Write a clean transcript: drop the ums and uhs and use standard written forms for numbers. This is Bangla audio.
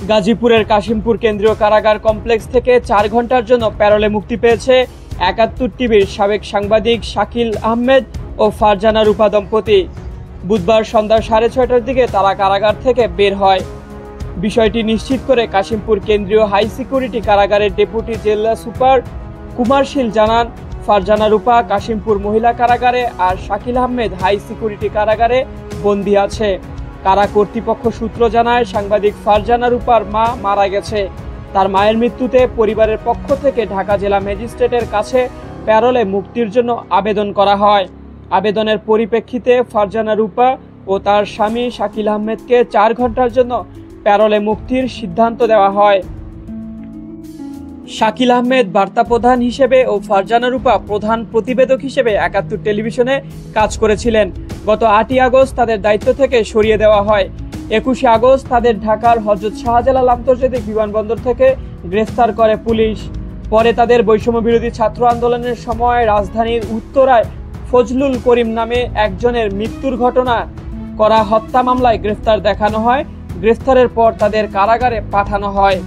গাজীপুরের কাশিমপুর কেন্দ্রীয় কারাগার কমপ্লেক্স থেকে ৪ ঘন্টার জন্য প্যারোলে মুক্তি পেয়েছে ৭১ টিভির সাবেক সাংবাদিক শাকিল আহমেদ ও ফারজানা রূপা দম্পতি। বুধবার সন্ধ্যা ৬:৩০টার দিকে তারা কারাগার থেকে বের হয়। বিষয়টি নিশ্চিত করে কাশিমপুর কেন্দ্রীয় হাই সিকিউরিটি কারাগারের ডেপুটি জেলা সুপার কুমার শীল জানান, ফারজানা রূপা কাশিমপুর মহিলা কারাগারে আর শাকিল আহমেদ হাই সিকিউরিটি কারাগারে বন্দী আছে। কারা কর্তৃপক্ষ সূত্র জানায়, সাংবাদিক ফারজানা রূপার মা মারা গেছে। তার মায়ের মৃত্যুতে পরিবারের পক্ষ থেকে ঢাকা জেলা ম্যাজিস্ট্রেটের কাছে প্যারোলে মুক্তির জন্য আবেদন করা হয়। আবেদনের পরিপ্রেক্ষিতে ফারজানা রূপা ও তার স্বামী শাকিল আহমেদকে ৪ ঘন্টার জন্য প্যারোলে মুক্তির সিদ্ধান্ত দেওয়া হয়। শাকিল আহমেদ বার্তা প্রধান হিসেবে ও ফারজানা রূপা প্রধান প্রতিবেদক হিসেবে ৭১ টেলিভিশনে কাজ করেছিলেন। গত ৮ই আগস্ট তাদের দায়িত্ব থেকে সরিয়ে দেওয়া হয়। ২১শে আগস্ট তাদের ঢাকার হযরত শাহজালাল আন্তর্জাতিক বিমানবন্দর থেকে গ্রেফতার করে পুলিশ। পরে তাদের বৈষম্য বিরোধী ছাত্র আন্দোলনের সময় রাজধানীর উত্তরায় ফজলুল করিম নামে একজনের মৃত্যুর ঘটনা করা হত্যা মামলায় গ্রেফতার দেখানো হয়। গ্রেফতারের পর তাদের কারাগারে পাঠানো হয়।